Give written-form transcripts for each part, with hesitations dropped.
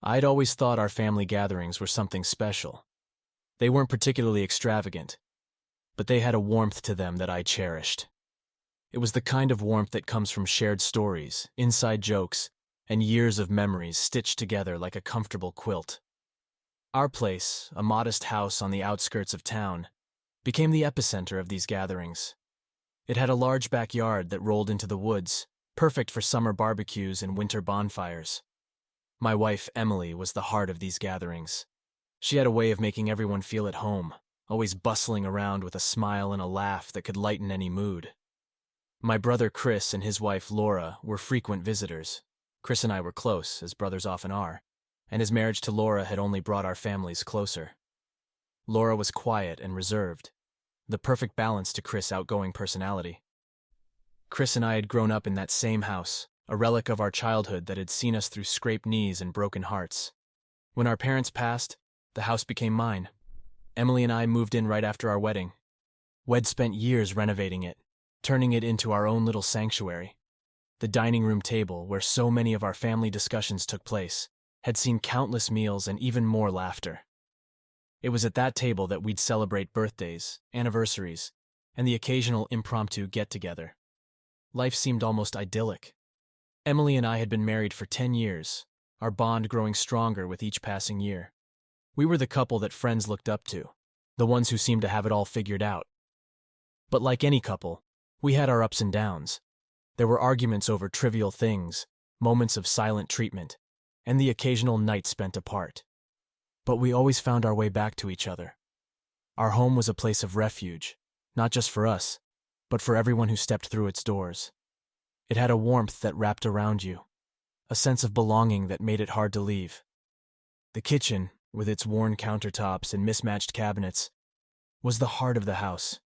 I'd always thought our family gatherings were something special. They weren't particularly extravagant, but they had a warmth to them that I cherished. It was the kind of warmth that comes from shared stories, inside jokes, and years of memories stitched together like a comfortable quilt. Our place, a modest house on the outskirts of town, became the epicenter of these gatherings. It had a large backyard that rolled into the woods, perfect for summer barbecues and winter bonfires. My wife, Emily, was the heart of these gatherings. She had a way of making everyone feel at home, always bustling around with a smile and a laugh that could lighten any mood. My brother Chris and his wife Laura were frequent visitors. Chris and I were close, as brothers often are, and his marriage to Laura had only brought our families closer. Laura was quiet and reserved, the perfect balance to Chris' outgoing personality. Chris and I had grown up in that same house, a relic of our childhood that had seen us through scraped knees and broken hearts. When our parents passed, the house became mine. Emily and I moved in right after our wedding. We'd spent years renovating it, turning it into our own little sanctuary. The dining room table, where so many of our family discussions took place, had seen countless meals and even more laughter. It was at that table that we'd celebrate birthdays, anniversaries, and the occasional impromptu get-together. Life seemed almost idyllic. Emily and I had been married for 10 years, our bond growing stronger with each passing year. We were the couple that friends looked up to, the ones who seemed to have it all figured out. But like any couple, we had our ups and downs. There were arguments over trivial things, moments of silent treatment, and the occasional night spent apart. But we always found our way back to each other. Our home was a place of refuge, not just for us, but for everyone who stepped through its doors. It had a warmth that wrapped around you, a sense of belonging that made it hard to leave. The kitchen, with its worn countertops and mismatched cabinets, was the heart of the house.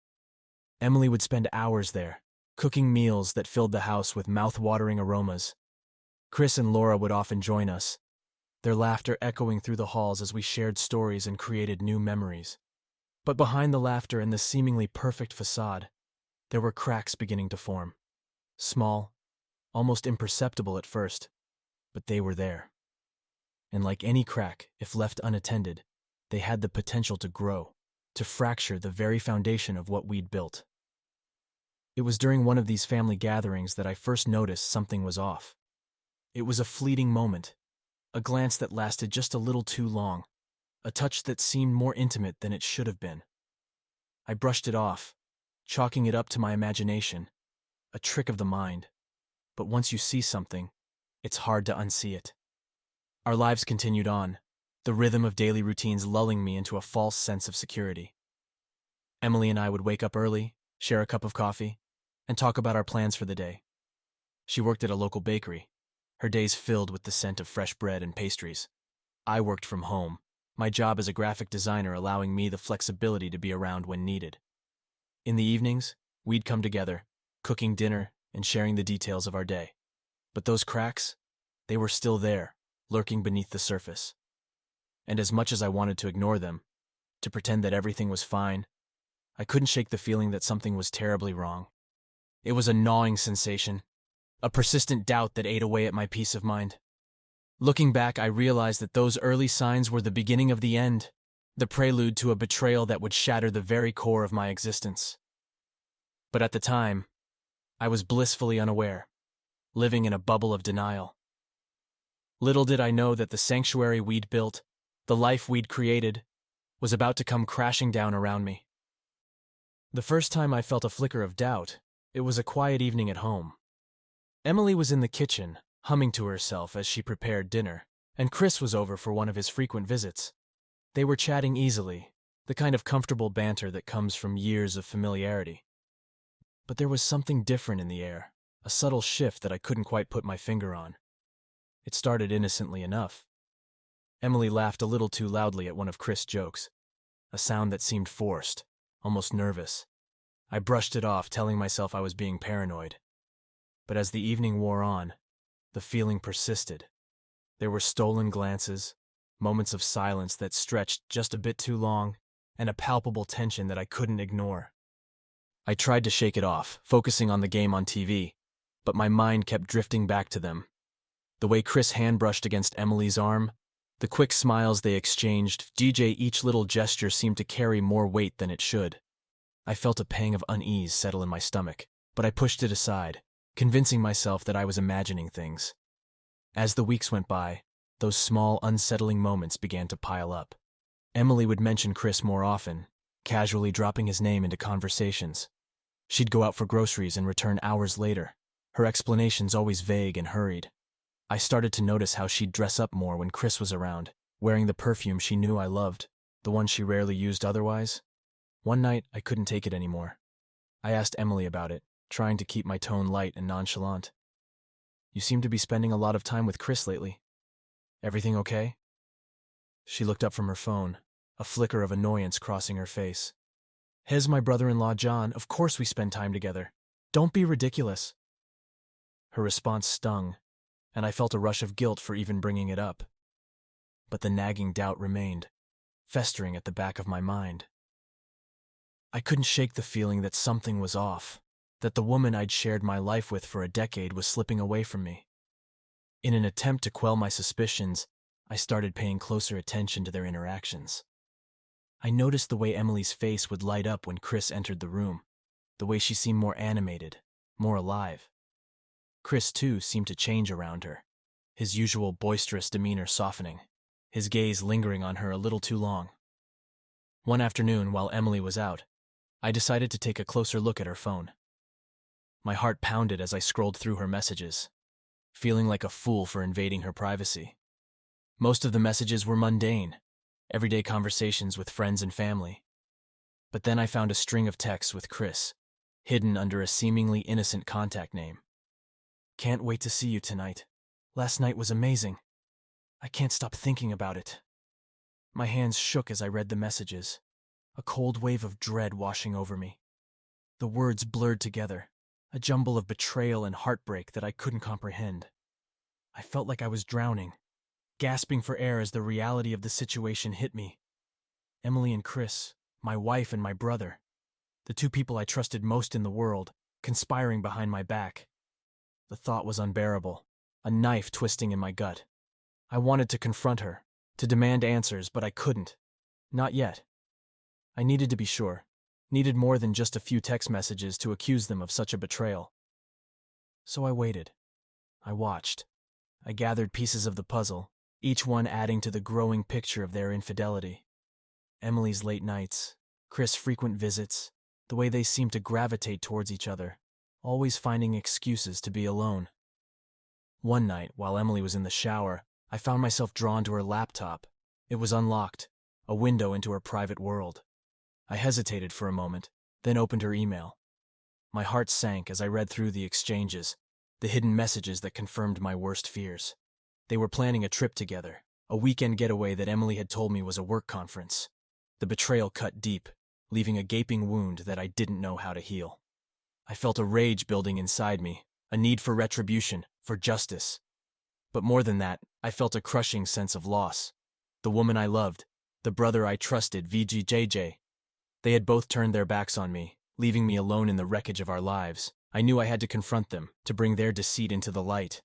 Emily would spend hours there, cooking meals that filled the house with mouth-watering aromas. Chris and Laura would often join us, their laughter echoing through the halls as we shared stories and created new memories. But behind the laughter and the seemingly perfect facade, there were cracks beginning to form. Small, almost imperceptible at first, but they were there. And like any crack, if left unattended, they had the potential to grow, to fracture the very foundation of what we'd built. It was during one of these family gatherings that I first noticed something was off. It was a fleeting moment, a glance that lasted just a little too long, a touch that seemed more intimate than it should have been. I brushed it off, chalking it up to my imagination, a trick of the mind. But once you see something, it's hard to unsee it. Our lives continued on, the rhythm of daily routines lulling me into a false sense of security. Emily and I would wake up early, share a cup of coffee, and talk about our plans for the day. She worked at a local bakery, her days filled with the scent of fresh bread and pastries. I worked from home, my job as a graphic designer allowing me the flexibility to be around when needed. In the evenings, we'd come together, cooking dinner and sharing the details of our day. But those cracks, they were still there, lurking beneath the surface. And as much as I wanted to ignore them, to pretend that everything was fine, I couldn't shake the feeling that something was terribly wrong. It was a gnawing sensation, a persistent doubt that ate away at my peace of mind. Looking back, I realized that those early signs were the beginning of the end, the prelude to a betrayal that would shatter the very core of my existence. But at the time, I was blissfully unaware, living in a bubble of denial. Little did I know that the sanctuary we'd built, the life we'd created, was about to come crashing down around me. The first time I felt a flicker of doubt, it was a quiet evening at home. Emily was in the kitchen, humming to herself as she prepared dinner, and Chris was over for one of his frequent visits. They were chatting easily, the kind of comfortable banter that comes from years of familiarity. But there was something different in the air, a subtle shift that I couldn't quite put my finger on. It started innocently enough. Emily laughed a little too loudly at one of Chris' jokes, a sound that seemed forced, almost nervous. I brushed it off, telling myself I was being paranoid. But as the evening wore on, the feeling persisted. There were stolen glances, moments of silence that stretched just a bit too long, and a palpable tension that I couldn't ignore. I tried to shake it off, focusing on the game on TV, but my mind kept drifting back to them. The way Chris hand-brushed against Emily's arm, The quick smiles they exchanged, each little gesture seemed to carry more weight than it should. I felt a pang of unease settle in my stomach, but I pushed it aside, convincing myself that I was imagining things. As the weeks went by, those small, unsettling moments began to pile up. Emily would mention Chris more often, casually dropping his name into conversations. She'd go out for groceries and return hours later, her explanations always vague and hurried. I started to notice how she'd dress up more when Chris was around, wearing the perfume she knew I loved, the one she rarely used otherwise. One night, I couldn't take it anymore. I asked Emily about it, trying to keep my tone light and nonchalant. "You seem to be spending a lot of time with Chris lately. Everything okay?" She looked up from her phone, a flicker of annoyance crossing her face. "Hez my brother-in-law John, of course we spend time together. Don't be ridiculous." Her response stung, and I felt a rush of guilt for even bringing it up. But the nagging doubt remained, festering at the back of my mind. I couldn't shake the feeling that something was off, that the woman I'd shared my life with for a decade was slipping away from me. In an attempt to quell my suspicions, I started paying closer attention to their interactions. I noticed the way Emily's face would light up when Chris entered the room, the way she seemed more animated, more alive. Chris, too, seemed to change around her, his usual boisterous demeanor softening, his gaze lingering on her a little too long. One afternoon, while Emily was out, I decided to take a closer look at her phone. My heart pounded as I scrolled through her messages, feeling like a fool for invading her privacy. Most of the messages were mundane, everyday conversations with friends and family. But then I found a string of texts with Chris, hidden under a seemingly innocent contact name. "Can't wait to see you tonight. Last night was amazing. I can't stop thinking about it." My hands shook as I read the messages, a cold wave of dread washing over me. The words blurred together, a jumble of betrayal and heartbreak that I couldn't comprehend. I felt like I was drowning, gasping for air as the reality of the situation hit me. Emily and Chris, my wife and my brother, the two people I trusted most in the world, conspiring behind my back. The thought was unbearable, a knife twisting in my gut. I wanted to confront her, to demand answers, but I couldn't. Not yet. I needed to be sure, needed more than just a few text messages to accuse them of such a betrayal. So I waited. I watched. I gathered pieces of the puzzle, each one adding to the growing picture of their infidelity. Emily's late nights, Chris' frequent visits, the way they seemed to gravitate towards each other, always finding excuses to be alone. One night, while Emily was in the shower, I found myself drawn to her laptop. It was unlocked, a window into her private world. I hesitated for a moment, then opened her email. My heart sank as I read through the exchanges, the hidden messages that confirmed my worst fears. They were planning a trip together, a weekend getaway that Emily had told me was a work conference. The betrayal cut deep, leaving a gaping wound that I didn't know how to heal. I felt a rage building inside me, a need for retribution, for justice. But more than that, I felt a crushing sense of loss. The woman I loved, the brother I trusted, VGJJ. They had both turned their backs on me, leaving me alone in the wreckage of our lives. I knew I had to confront them, to bring their deceit into the light.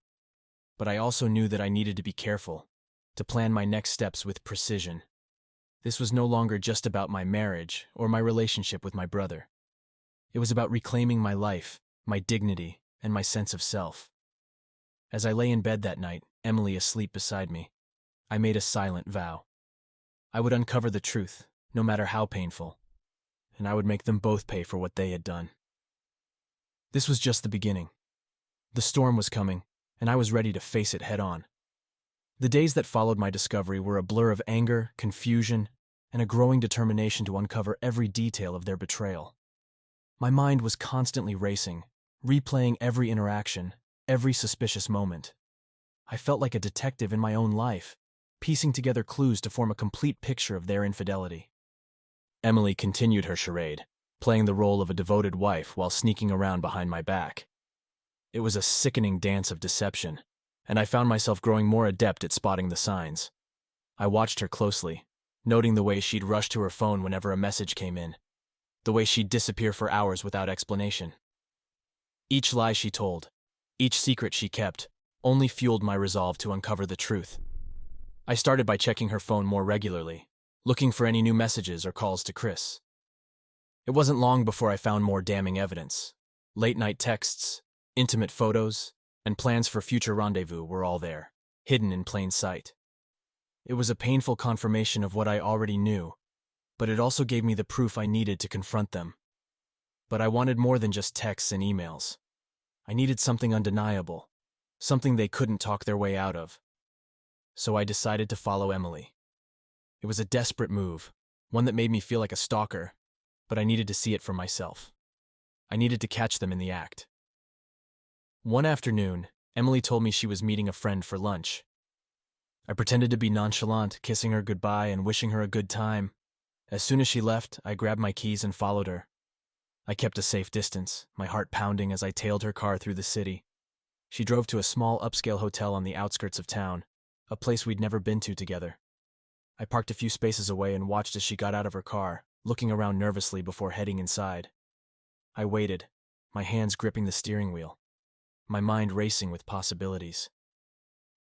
But I also knew that I needed to be careful, to plan my next steps with precision. This was no longer just about my marriage or my relationship with my brother. It was about reclaiming my life, my dignity, and my sense of self. As I lay in bed that night, Emily asleep beside me, I made a silent vow. I would uncover the truth, no matter how painful, and I would make them both pay for what they had done. This was just the beginning. The storm was coming, and I was ready to face it head on. The days that followed my discovery were a blur of anger, confusion, and a growing determination to uncover every detail of their betrayal. My mind was constantly racing, replaying every interaction, every suspicious moment. I felt like a detective in my own life, piecing together clues to form a complete picture of their infidelity. Emily continued her charade, playing the role of a devoted wife while sneaking around behind my back. It was a sickening dance of deception, and I found myself growing more adept at spotting the signs. I watched her closely, noting the way she'd rush to her phone whenever a message came in, the way she'd disappear for hours without explanation. Each lie she told, each secret she kept, only fueled my resolve to uncover the truth. I started by checking her phone more regularly, looking for any new messages or calls to Chris. It wasn't long before I found more damning evidence. Late-night texts, intimate photos, and plans for future rendezvous were all there, hidden in plain sight. It was a painful confirmation of what I already knew, but it also gave me the proof I needed to confront them. But I wanted more than just texts and emails. I needed something undeniable, something they couldn't talk their way out of. So I decided to follow Emily. It was a desperate move, one that made me feel like a stalker, but I needed to see it for myself. I needed to catch them in the act. One afternoon, Emily told me she was meeting a friend for lunch. I pretended to be nonchalant, kissing her goodbye and wishing her a good time. As soon as she left, I grabbed my keys and followed her. I kept a safe distance, my heart pounding as I tailed her car through the city. She drove to a small upscale hotel on the outskirts of town, a place we'd never been to together. I parked a few spaces away and watched as she got out of her car, looking around nervously before heading inside. I waited, my hands gripping the steering wheel, my mind racing with possibilities.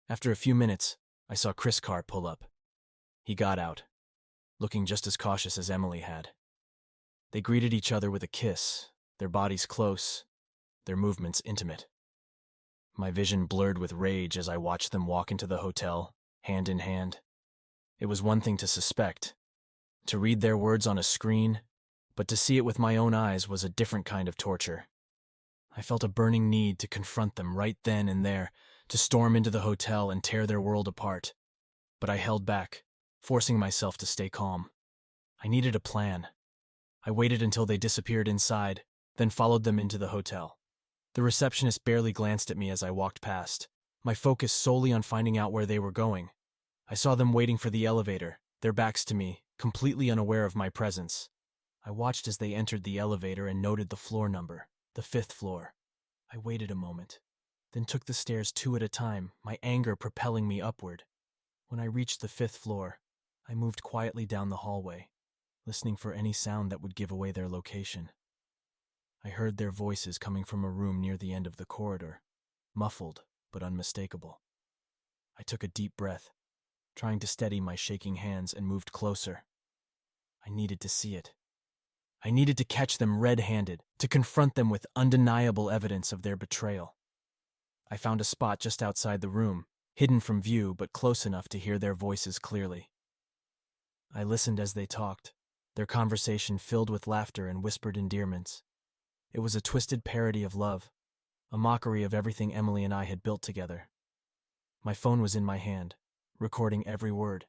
After a few minutes, I saw Chris' car pull up. He got out, looking just as cautious as Emily had. They greeted each other with a kiss, their bodies close, their movements intimate. My vision blurred with rage as I watched them walk into the hotel, hand in hand. It was one thing to suspect, to read their words on a screen, but to see it with my own eyes was a different kind of torture. I felt a burning need to confront them right then and there, to storm into the hotel and tear their world apart. But I held back, forcing myself to stay calm. I needed a plan. I waited until they disappeared inside, then followed them into the hotel. The receptionist barely glanced at me as I walked past, my focus solely on finding out where they were going. I saw them waiting for the elevator, their backs to me, completely unaware of my presence. I watched as they entered the elevator and noted the floor number, the 5th floor. I waited a moment, then took the stairs 2 at a time, my anger propelling me upward. When I reached the 5th floor, I moved quietly down the hallway, listening for any sound that would give away their location. I heard their voices coming from a room near the end of the corridor, muffled but unmistakable. I took a deep breath, trying to steady my shaking hands, and moved closer. I needed to see it. I needed to catch them red-handed, to confront them with undeniable evidence of their betrayal. I found a spot just outside the room, hidden from view but close enough to hear their voices clearly. I listened as they talked, their conversation filled with laughter and whispered endearments. It was a twisted parody of love, a mockery of everything Emily and I had built together. My phone was in my hand, recording every word.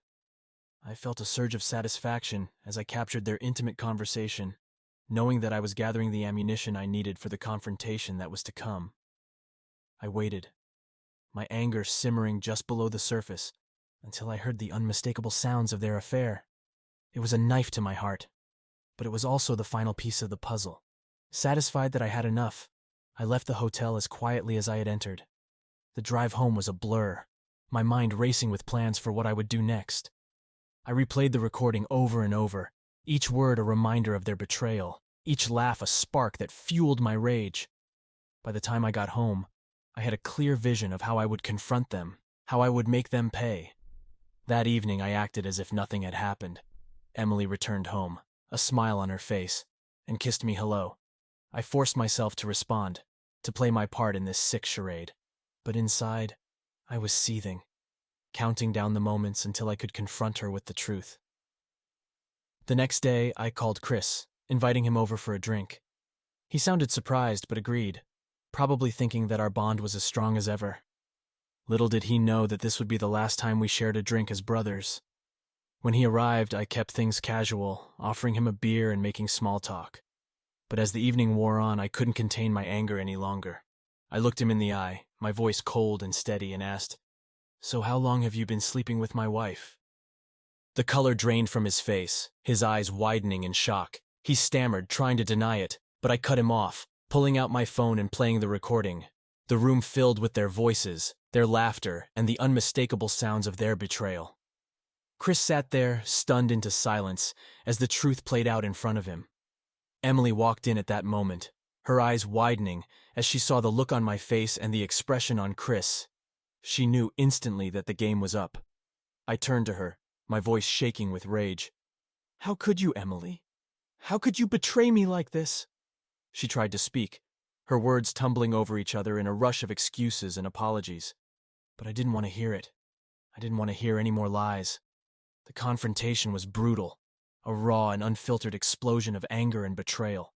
I felt a surge of satisfaction as I captured their intimate conversation, knowing that I was gathering the ammunition I needed for the confrontation that was to come. I waited, my anger simmering just below the surface, until I heard the unmistakable sounds of their affair. It was a knife to my heart, but it was also the final piece of the puzzle. Satisfied that I had enough, I left the hotel as quietly as I had entered. The drive home was a blur, my mind racing with plans for what I would do next. I replayed the recording over and over, each word a reminder of their betrayal, each laugh a spark that fueled my rage. By the time I got home, I had a clear vision of how I would confront them, how I would make them pay. That evening I acted as if nothing had happened. Emily returned home, a smile on her face, and kissed me hello. I forced myself to respond, to play my part in this sick charade. But inside, I was seething, counting down the moments until I could confront her with the truth. The next day, I called Chris, inviting him over for a drink. He sounded surprised but agreed, probably thinking that our bond was as strong as ever. Little did he know that this would be the last time we shared a drink as brothers. When he arrived, I kept things casual, offering him a beer and making small talk. But as the evening wore on, I couldn't contain my anger any longer. I looked him in the eye, my voice cold and steady, and asked, "So how long have you been sleeping with my wife?" The color drained from his face, his eyes widening in shock. He stammered, trying to deny it, but I cut him off, pulling out my phone and playing the recording. The room filled with their voices, their laughter, and the unmistakable sounds of their betrayal. Chris sat there, stunned into silence, as the truth played out in front of him. Emily walked in at that moment, her eyes widening as she saw the look on my face and the expression on Chris. She knew instantly that the game was up. I turned to her, my voice shaking with rage. "How could you, Emily? How could you betray me like this?" She tried to speak, her words tumbling over each other in a rush of excuses and apologies. But I didn't want to hear it. I didn't want to hear any more lies. The confrontation was brutal, a raw and unfiltered explosion of anger and betrayal.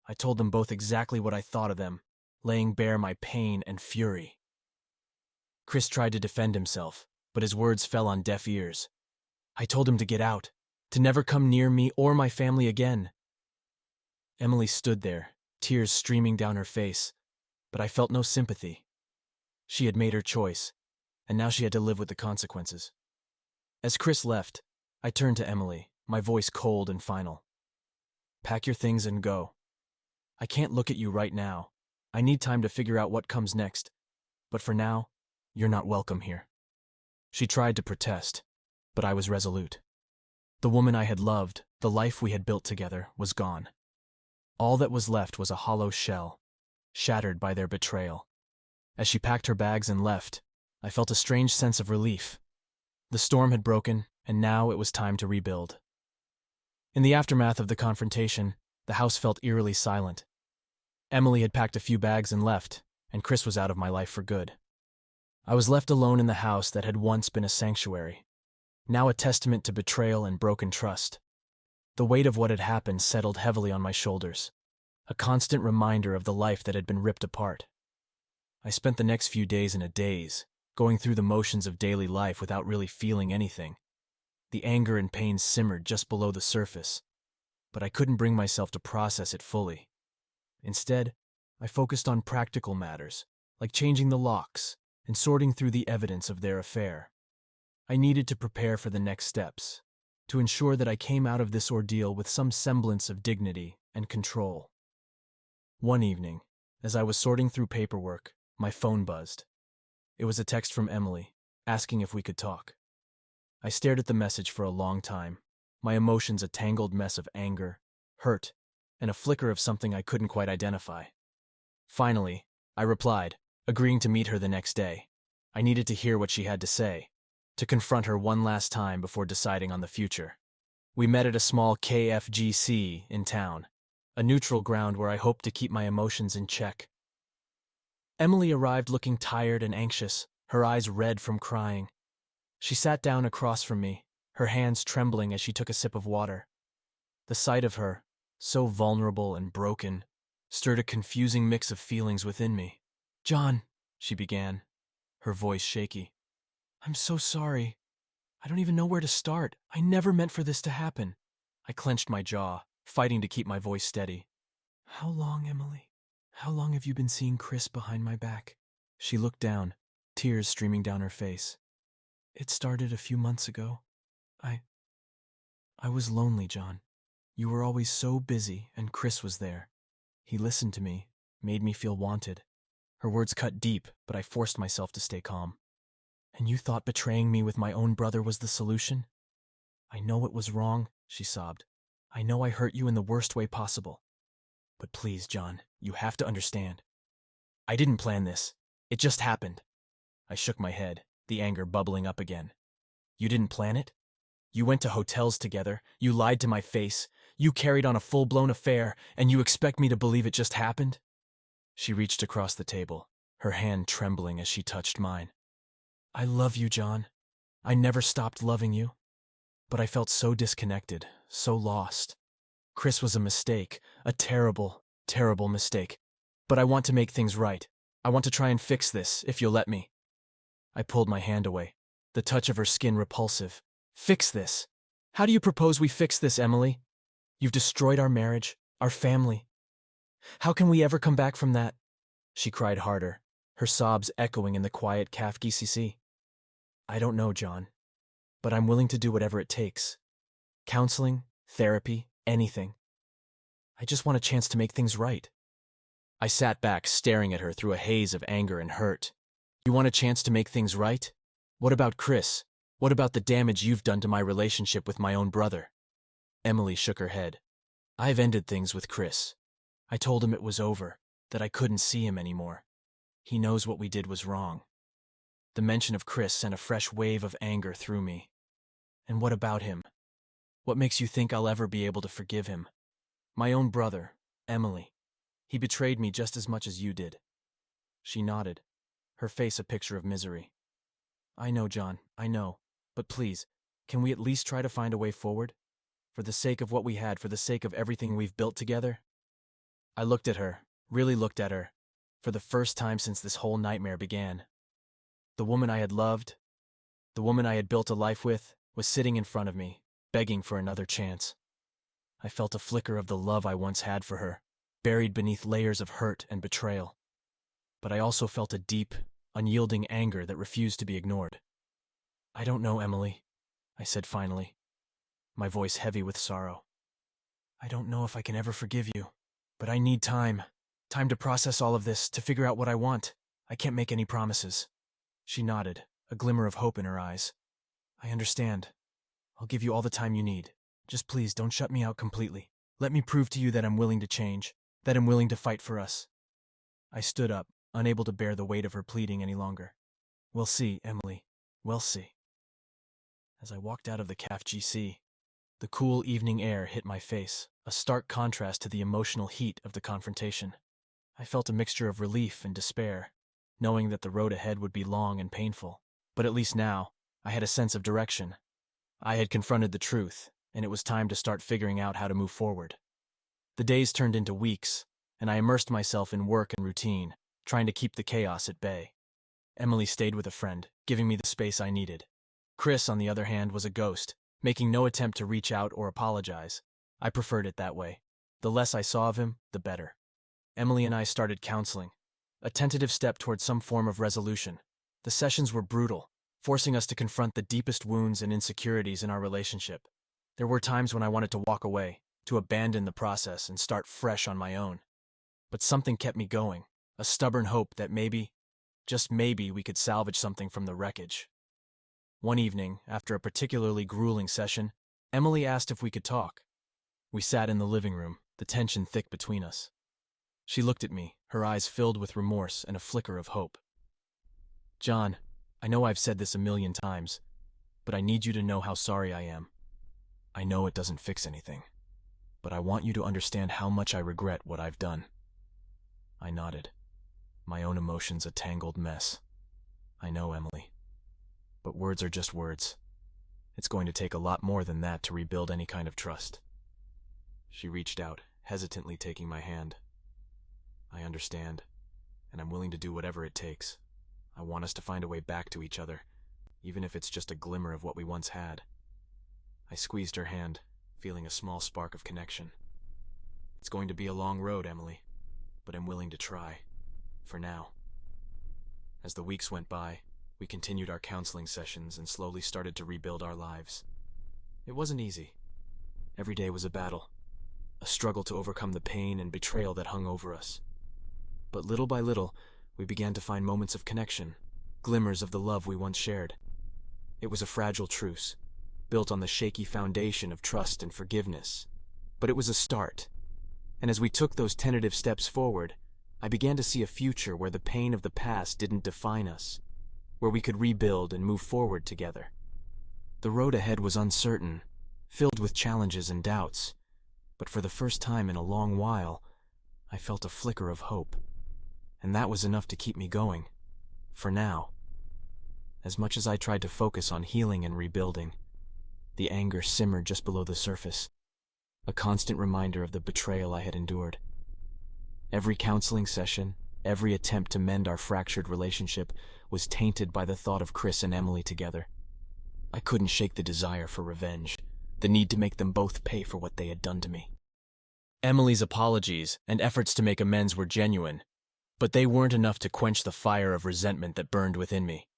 I told them both exactly what I thought of them, laying bare my pain and fury. Chris tried to defend himself, but his words fell on deaf ears. I told him to get out, to never come near me or my family again. Emily stood there, tears streaming down her face, but I felt no sympathy. She had made her choice, and now she had to live with the consequences. As Chris left, I turned to Emily, my voice cold and final. "Pack your things and go. I can't look at you right now. I need time to figure out what comes next. But for now, you're not welcome here." She tried to protest, but I was resolute. The woman I had loved, the life we had built together, was gone. All that was left was a hollow shell, shattered by their betrayal. As she packed her bags and left, I felt a strange sense of relief. The storm had broken, and now it was time to rebuild. In the aftermath of the confrontation, the house felt eerily silent. Emily had packed a few bags and left, and Chris was out of my life for good. I was left alone in the house that had once been a sanctuary, now a testament to betrayal and broken trust. The weight of what had happened settled heavily on my shoulders, a constant reminder of the life that had been ripped apart. I spent the next few days in a daze, going through the motions of daily life without really feeling anything. The anger and pain simmered just below the surface, but I couldn't bring myself to process it fully. Instead, I focused on practical matters, like changing the locks and sorting through the evidence of their affair. I needed to prepare for the next steps, to ensure that I came out of this ordeal with some semblance of dignity and control. One evening, as I was sorting through paperwork, my phone buzzed. It was a text from Emily, asking if we could talk. I stared at the message for a long time, my emotions a tangled mess of anger, hurt, and a flicker of something I couldn't quite identify. Finally, I replied, agreeing to meet her the next day. I needed to hear what she had to say, to confront her one last time before deciding on the future. We met at a small KFGC in town, a neutral ground where I hoped to keep my emotions in check. Emily arrived looking tired and anxious, her eyes red from crying. She sat down across from me, her hands trembling as she took a sip of water. The sight of her, so vulnerable and broken, stirred a confusing mix of feelings within me. "John," she began, her voice shaky. "I'm so sorry. I don't even know where to start. I never meant for this to happen." I clenched my jaw, fighting to keep my voice steady. "How long, Emily? How long have you been seeing Chris behind my back?" She looked down, tears streaming down her face. "It started a few months ago. I was lonely, John. You were always so busy, and Chris was there. He listened to me, made me feel wanted." Her words cut deep, but I forced myself to stay calm. "And you thought betraying me with my own brother was the solution?" "I know it was wrong," she sobbed. "I know I hurt you in the worst way possible. But please, John, you have to understand. I didn't plan this. It just happened." I shook my head, the anger bubbling up again. "You didn't plan it? You went to hotels together, you lied to my face, you carried on a full-blown affair, and you expect me to believe it just happened?" She reached across the table, her hand trembling as she touched mine. "I love you, John. I never stopped loving you. But I felt so disconnected, so lost. Chris was a mistake, a terrible, terrible mistake. But I want to make things right. I want to try and fix this, if you'll let me." I pulled my hand away, the touch of her skin repulsive. "Fix this? How do you propose we fix this, Emily? You've destroyed our marriage, our family. How can we ever come back from that?" She cried harder, her sobs echoing in the quiet KFGC. "I don't know, John, but I'm willing to do whatever it takes. Counseling, therapy, anything. I just want a chance to make things right." I sat back, staring at her through a haze of anger and hurt. "You want a chance to make things right? What about Chris? What about the damage you've done to my relationship with my own brother?" Emily shook her head. "I've ended things with Chris. I told him it was over, that I couldn't see him anymore. He knows what we did was wrong." The mention of Chris sent a fresh wave of anger through me. And what about him? What makes you think I'll ever be able to forgive him? My own brother, Emily. He betrayed me just as much as you did. She nodded, her face a picture of misery. I know, John, I know. But please, can we at least try to find a way forward? For the sake of what we had, for the sake of everything we've built together? I looked at her, really looked at her, for the first time since this whole nightmare began. The woman I had loved, the woman I had built a life with, was sitting in front of me, begging for another chance. I felt a flicker of the love I once had for her, buried beneath layers of hurt and betrayal. But I also felt a deep, unyielding anger that refused to be ignored. I don't know, Emily, I said finally, my voice heavy with sorrow. I don't know if I can ever forgive you, but I need time to process all of this, to figure out what I want. I can't make any promises. She nodded, a glimmer of hope in her eyes. I understand. I'll give you all the time you need. Just please don't shut me out completely. Let me prove to you that I'm willing to change, that I'm willing to fight for us. I stood up, unable to bear the weight of her pleading any longer. We'll see, Emily. We'll see. As I walked out of the CAF GC, the cool evening air hit my face, a stark contrast to the emotional heat of the confrontation. I felt a mixture of relief and despair, knowing that the road ahead would be long and painful. But at least now, I had a sense of direction. I had confronted the truth, and it was time to start figuring out how to move forward. The days turned into weeks, and I immersed myself in work and routine, trying to keep the chaos at bay. Emily stayed with a friend, giving me the space I needed. Chris, on the other hand, was a ghost, making no attempt to reach out or apologize. I preferred it that way. The less I saw of him, the better. Emily and I started counseling, a tentative step towards some form of resolution. The sessions were brutal, forcing us to confront the deepest wounds and insecurities in our relationship. There were times when I wanted to walk away, to abandon the process and start fresh on my own. But something kept me going, a stubborn hope that maybe, just maybe, we could salvage something from the wreckage. One evening, after a particularly grueling session, Emily asked if we could talk. We sat in the living room, the tension thick between us. She looked at me, her eyes filled with remorse and a flicker of hope. John, I know I've said this a million times, but I need you to know how sorry I am. I know it doesn't fix anything, but I want you to understand how much I regret what I've done. I nodded, my own emotions a tangled mess. I know, Emily, but words are just words. It's going to take a lot more than that to rebuild any kind of trust. She reached out, hesitantly taking my hand. I understand, and I'm willing to do whatever it takes. I want us to find a way back to each other, even if it's just a glimmer of what we once had. I squeezed her hand, feeling a small spark of connection. It's going to be a long road, Emily, but I'm willing to try, for now. As the weeks went by, we continued our counseling sessions and slowly started to rebuild our lives. It wasn't easy. Every day was a battle, a struggle to overcome the pain and betrayal that hung over us. But little by little, we began to find moments of connection, glimmers of the love we once shared. It was a fragile truce, built on the shaky foundation of trust and forgiveness. But it was a start. And as we took those tentative steps forward, I began to see a future where the pain of the past didn't define us, where we could rebuild and move forward together. The road ahead was uncertain, filled with challenges and doubts, but for the first time in a long while, I felt a flicker of hope. And that was enough to keep me going, for now. As much as I tried to focus on healing and rebuilding, the anger simmered just below the surface, a constant reminder of the betrayal I had endured. Every counseling session, every attempt to mend our fractured relationship was tainted by the thought of Chris and Emily together. I couldn't shake the desire for revenge, the need to make them both pay for what they had done to me. Emily's apologies and efforts to make amends were genuine, but they weren't enough to quench the fire of resentment that burned within me.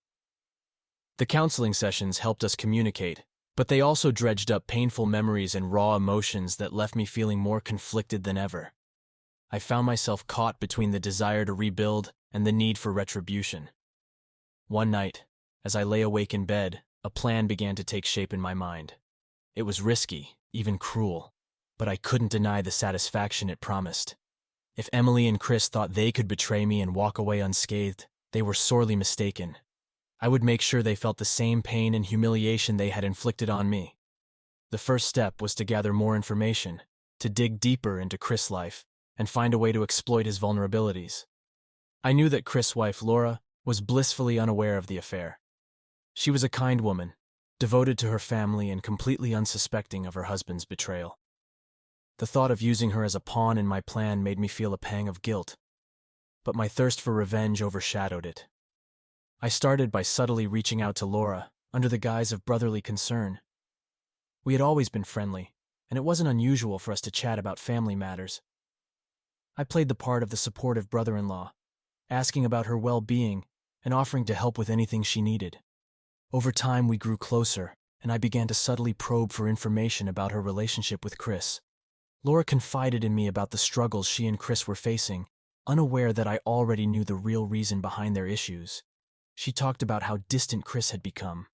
The counseling sessions helped us communicate, but they also dredged up painful memories and raw emotions that left me feeling more conflicted than ever. I found myself caught between the desire to rebuild and the need for retribution. One night, as I lay awake in bed, a plan began to take shape in my mind. It was risky, even cruel, but I couldn't deny the satisfaction it promised. If Emily and Chris thought they could betray me and walk away unscathed, they were sorely mistaken. I would make sure they felt the same pain and humiliation they had inflicted on me. The first step was to gather more information, to dig deeper into Chris' life, and find a way to exploit his vulnerabilities. I knew that Chris' wife, Laura, was blissfully unaware of the affair. She was a kind woman, devoted to her family and completely unsuspecting of her husband's betrayal. The thought of using her as a pawn in my plan made me feel a pang of guilt, but my thirst for revenge overshadowed it. I started by subtly reaching out to Laura, under the guise of brotherly concern. We had always been friendly, and it wasn't unusual for us to chat about family matters. I played the part of the supportive brother-in-law, asking about her well-being and offering to help with anything she needed. Over time, we grew closer, and I began to subtly probe for information about her relationship with Chris. Laura confided in me about the struggles she and Chris were facing, unaware that I already knew the real reason behind their issues. She talked about how distant Chris had become,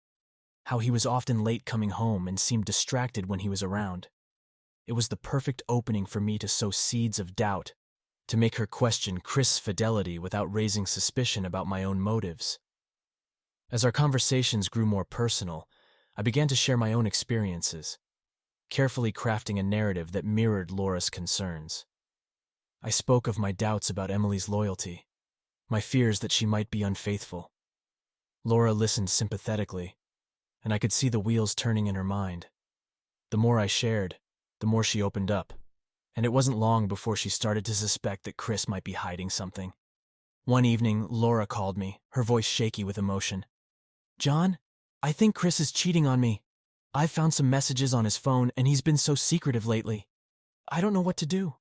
how he was often late coming home and seemed distracted when he was around. It was the perfect opening for me to sow seeds of doubt, to make her question Chris' fidelity without raising suspicion about my own motives. As our conversations grew more personal, I began to share my own experiences, carefully crafting a narrative that mirrored Laura's concerns. I spoke of my doubts about Emily's loyalty, my fears that she might be unfaithful. Laura listened sympathetically, and I could see the wheels turning in her mind. The more I shared, the more she opened up, and it wasn't long before she started to suspect that Chris might be hiding something. One evening, Laura called me, her voice shaky with emotion. "John, I think Chris is cheating on me. I've found some messages on his phone, and he's been so secretive lately. I don't know what to do."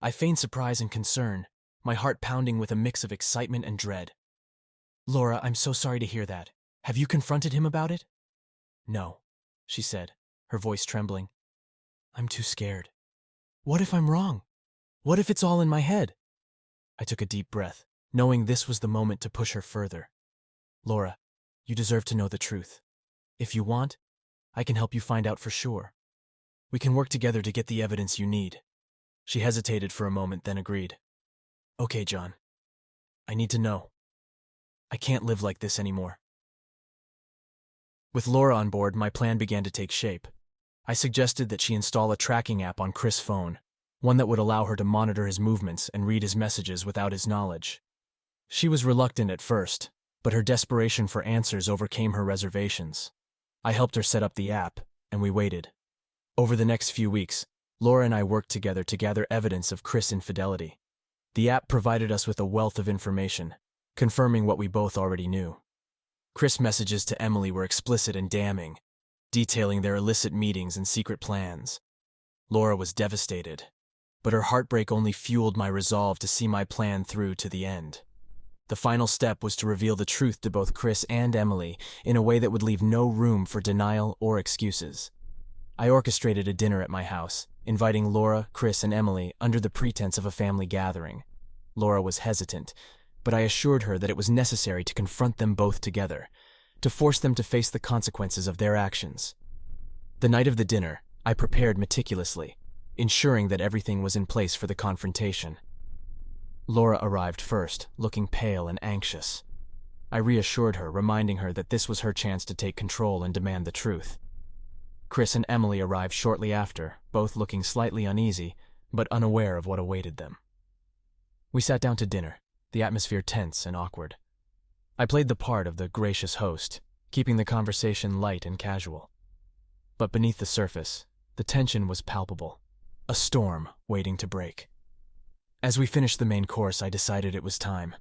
I feigned surprise and concern, my heart pounding with a mix of excitement and dread. "Laura, I'm so sorry to hear that. Have you confronted him about it?" "No," she said, her voice trembling. "I'm too scared. What if I'm wrong? What if it's all in my head?" I took a deep breath, knowing this was the moment to push her further. "Laura, you deserve to know the truth. If you want, I can help you find out for sure. We can work together to get the evidence you need." She hesitated for a moment, then agreed. "Okay, John. I need to know. I can't live like this anymore." With Laura on board, my plan began to take shape. I suggested that she install a tracking app on Chris' phone, one that would allow her to monitor his movements and read his messages without his knowledge. She was reluctant at first, but her desperation for answers overcame her reservations. I helped her set up the app, and we waited. Over the next few weeks, Laura and I worked together to gather evidence of Chris' infidelity. The app provided us with a wealth of information, confirming what we both already knew. Chris' messages to Emily were explicit and damning, detailing their illicit meetings and secret plans. Laura was devastated, but her heartbreak only fueled my resolve to see my plan through to the end. The final step was to reveal the truth to both Chris and Emily in a way that would leave no room for denial or excuses. I orchestrated a dinner at my house, inviting Laura, Chris, and Emily under the pretense of a family gathering. Laura was hesitant, but I assured her that it was necessary to confront them both together, to force them to face the consequences of their actions. The night of the dinner, I prepared meticulously, ensuring that everything was in place for the confrontation. Laura arrived first, looking pale and anxious. I reassured her, reminding her that this was her chance to take control and demand the truth. Chris and Emily arrived shortly after, both looking slightly uneasy, but unaware of what awaited them. We sat down to dinner, the atmosphere tense and awkward. I played the part of the gracious host, keeping the conversation light and casual. But beneath the surface, the tension was palpable, a storm waiting to break. As we finished the main course, I decided it was time.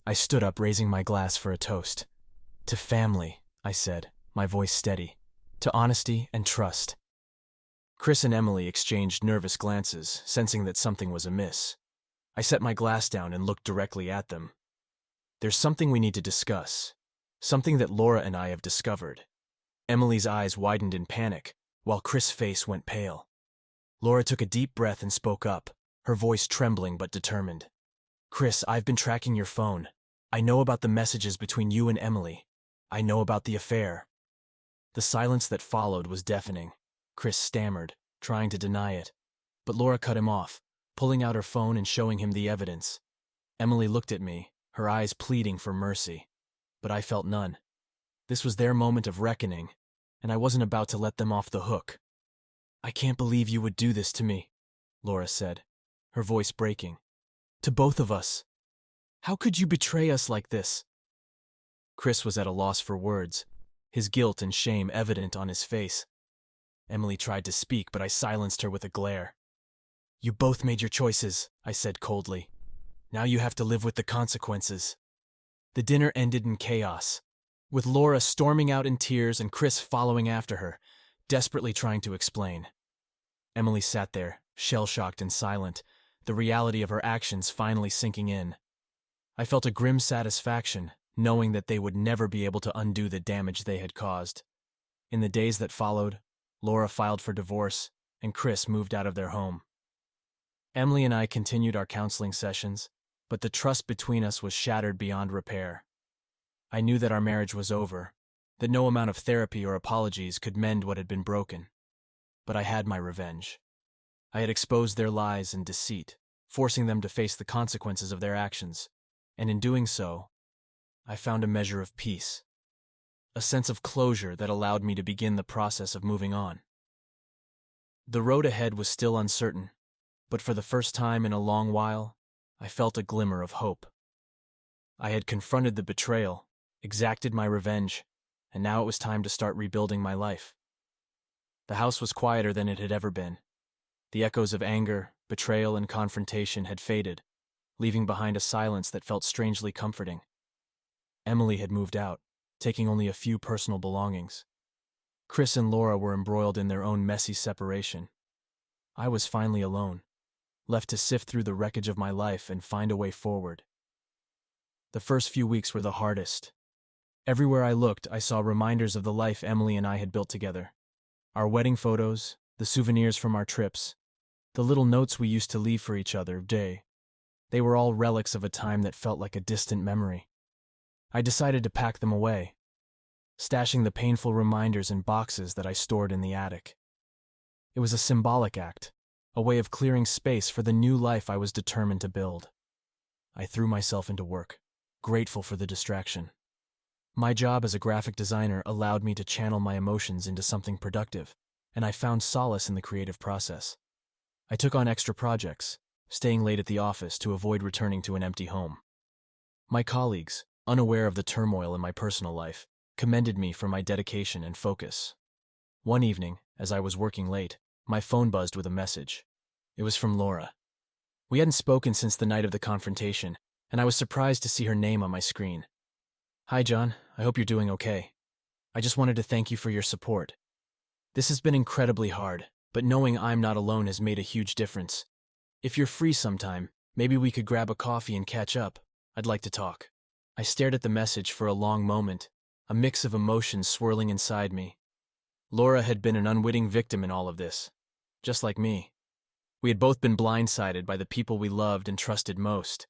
I stood up, raising my glass for a toast. "To family," I said, my voice steady. "To honesty and trust." Chris and Emily exchanged nervous glances, sensing that something was amiss. I set my glass down and looked directly at them. "There's something we need to discuss, something that Laura and I have discovered." Emily's eyes widened in panic, while Chris' face went pale. Laura took a deep breath and spoke up, her voice trembling but determined. "Chris, I've been tracking your phone. I know about the messages between you and Emily. I know about the affair." The silence that followed was deafening. Chris stammered, trying to deny it, but Laura cut him off, pulling out her phone and showing him the evidence. Emily looked at me, her eyes pleading for mercy, but I felt none. This was their moment of reckoning, and I wasn't about to let them off the hook. "I can't believe you would do this to me," Laura said, her voice breaking. "To both of us. How could you betray us like this?" Chris was at a loss for words, his guilt and shame evident on his face. Emily tried to speak, but I silenced her with a glare. "You both made your choices," I said coldly. "Now you have to live with the consequences." The dinner ended in chaos, with Laura storming out in tears and Chris following after her, desperately trying to explain. Emily sat there, shell-shocked and silent, the reality of her actions finally sinking in. I felt a grim satisfaction, knowing that they would never be able to undo the damage they had caused. In the days that followed, Laura filed for divorce, and Chris moved out of their home. Emily and I continued our counseling sessions, but the trust between us was shattered beyond repair. I knew that our marriage was over, that no amount of therapy or apologies could mend what had been broken. But I had my revenge. I had exposed their lies and deceit, forcing them to face the consequences of their actions, and in doing so, I found a measure of peace, a sense of closure that allowed me to begin the process of moving on. The road ahead was still uncertain, but for the first time in a long while, I felt a glimmer of hope. I had confronted the betrayal, exacted my revenge, and now it was time to start rebuilding my life. The house was quieter than it had ever been. The echoes of anger, betrayal, and confrontation had faded, leaving behind a silence that felt strangely comforting. Emily had moved out, taking only a few personal belongings. Chris and Laura were embroiled in their own messy separation. I was finally alone, left to sift through the wreckage of my life and find a way forward. The first few weeks were the hardest. Everywhere I looked, I saw reminders of the life Emily and I had built together. Our wedding photos, the souvenirs from our trips, the little notes we used to leave for each other, they were all relics of a time that felt like a distant memory. I decided to pack them away, stashing the painful reminders in boxes that I stored in the attic. It was a symbolic act, a way of clearing space for the new life I was determined to build. I threw myself into work, grateful for the distraction. My job as a graphic designer allowed me to channel my emotions into something productive, and I found solace in the creative process. I took on extra projects, staying late at the office to avoid returning to an empty home. My colleagues, unaware of the turmoil in my personal life, commended me for my dedication and focus. One evening, as I was working late, my phone buzzed with a message. It was from Laura. We hadn't spoken since the night of the confrontation, and I was surprised to see her name on my screen. "Hi, John. I hope you're doing okay. I just wanted to thank you for your support. This has been incredibly hard, but knowing I'm not alone has made a huge difference. If you're free sometime, maybe we could grab a coffee and catch up. I'd like to talk." I stared at the message for a long moment, a mix of emotions swirling inside me. Laura had been an unwitting victim in all of this, just like me. We had both been blindsided by the people we loved and trusted most.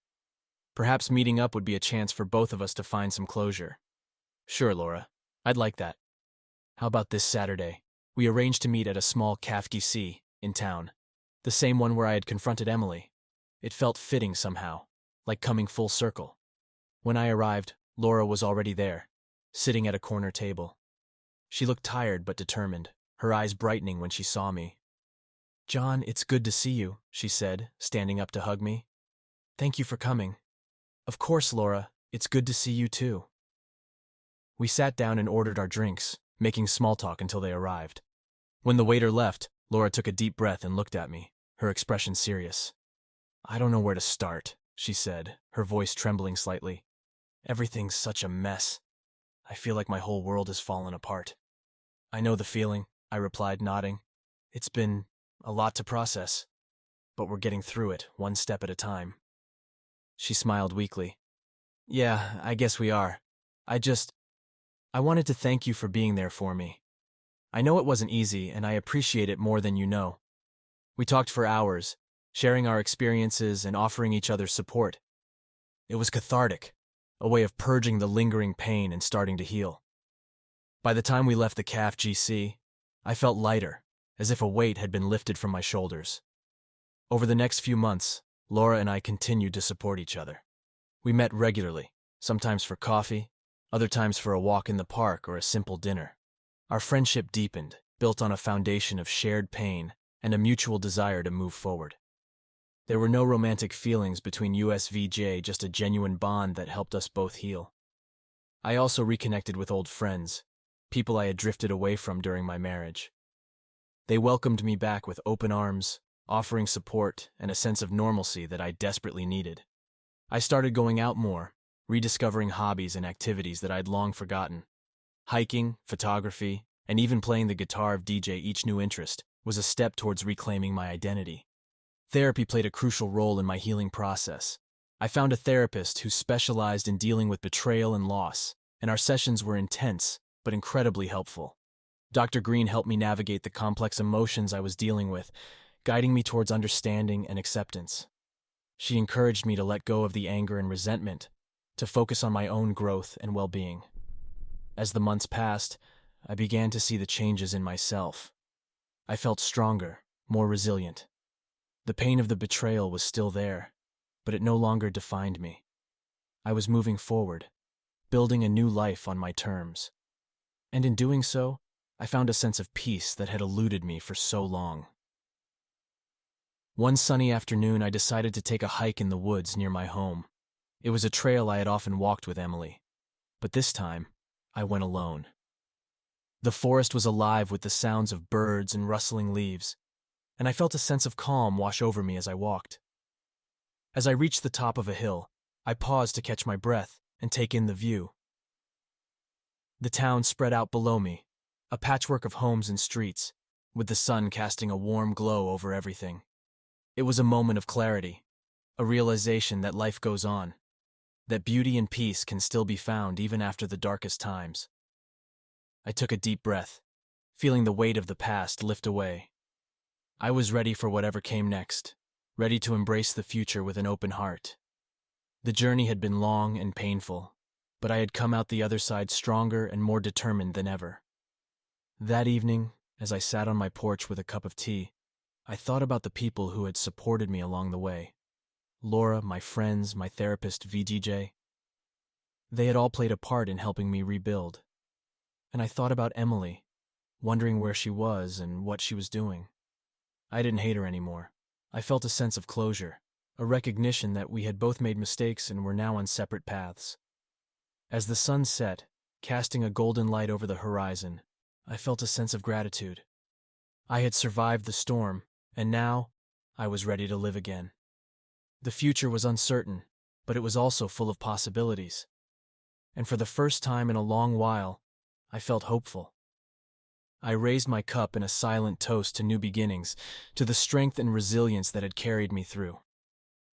Perhaps meeting up would be a chance for both of us to find some closure. "Sure, Laura. I'd like that. How about this Saturday?" We arranged to meet at a small café in town, the same one where I had confronted Emily. It felt fitting somehow, like coming full circle. When I arrived, Laura was already there, sitting at a corner table. She looked tired but determined, her eyes brightening when she saw me. "John, it's good to see you," she said, standing up to hug me. "Thank you for coming." "Of course, Laura. It's good to see you too." We sat down and ordered our drinks, making small talk until they arrived. When the waiter left, Laura took a deep breath and looked at me, her expression serious. "I don't know where to start," she said, her voice trembling slightly. "Everything's such a mess. I feel like my whole world has fallen apart." "I know the feeling," I replied, nodding. "It's been a lot to process, but we're getting through it, one step at a time." She smiled weakly. "Yeah, I guess we are. I wanted to thank you for being there for me. I know it wasn't easy, and I appreciate it more than you know." We talked for hours, sharing our experiences and offering each other support. It was cathartic, a way of purging the lingering pain and starting to heal. By the time we left the café, I felt lighter, as if a weight had been lifted from my shoulders. Over the next few months, Laura and I continued to support each other. We met regularly, sometimes for coffee, other times for a walk in the park or a simple dinner. Our friendship deepened, built on a foundation of shared pain and a mutual desire to move forward. There were no romantic feelings between USVJ, just a genuine bond that helped us both heal. I also reconnected with old friends, people I had drifted away from during my marriage. They welcomed me back with open arms, offering support and a sense of normalcy that I desperately needed. I started going out more, rediscovering hobbies and activities that I'd long forgotten. Hiking, photography, and even playing the guitar of DJ, each new interest was a step towards reclaiming my identity. Therapy played a crucial role in my healing process. I found a therapist who specialized in dealing with betrayal and loss, and our sessions were intense but incredibly helpful. Dr. Green helped me navigate the complex emotions I was dealing with, guiding me towards understanding and acceptance. She encouraged me to let go of the anger and resentment, to focus on my own growth and well-being. As the months passed, I began to see the changes in myself. I felt stronger, more resilient. The pain of the betrayal was still there, but it no longer defined me. I was moving forward, building a new life on my terms. And in doing so, I found a sense of peace that had eluded me for so long. One sunny afternoon, I decided to take a hike in the woods near my home. It was a trail I had often walked with Emily, but this time, I went alone. The forest was alive with the sounds of birds and rustling leaves, and I felt a sense of calm wash over me as I walked. As I reached the top of a hill, I paused to catch my breath and take in the view. The town spread out below me, a patchwork of homes and streets, with the sun casting a warm glow over everything. It was a moment of clarity, a realization that life goes on, that beauty and peace can still be found even after the darkest times. I took a deep breath, feeling the weight of the past lift away. I was ready for whatever came next, ready to embrace the future with an open heart. The journey had been long and painful, but I had come out the other side stronger and more determined than ever. That evening, as I sat on my porch with a cup of tea, I thought about the people who had supported me along the way. Laura, my friends, my therapist, VGJ. They had all played a part in helping me rebuild. And I thought about Emily, wondering where she was and what she was doing. I didn't hate her anymore. I felt a sense of closure, a recognition that we had both made mistakes and were now on separate paths. As the sun set, casting a golden light over the horizon, I felt a sense of gratitude. I had survived the storm, and now I was ready to live again. The future was uncertain, but it was also full of possibilities. And for the first time in a long while, I felt hopeful. I raised my cup in a silent toast to new beginnings, to the strength and resilience that had carried me through.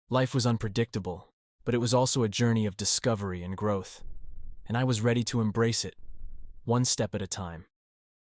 Life was unpredictable, but it was also a journey of discovery and growth, and I was ready to embrace it, one step at a time.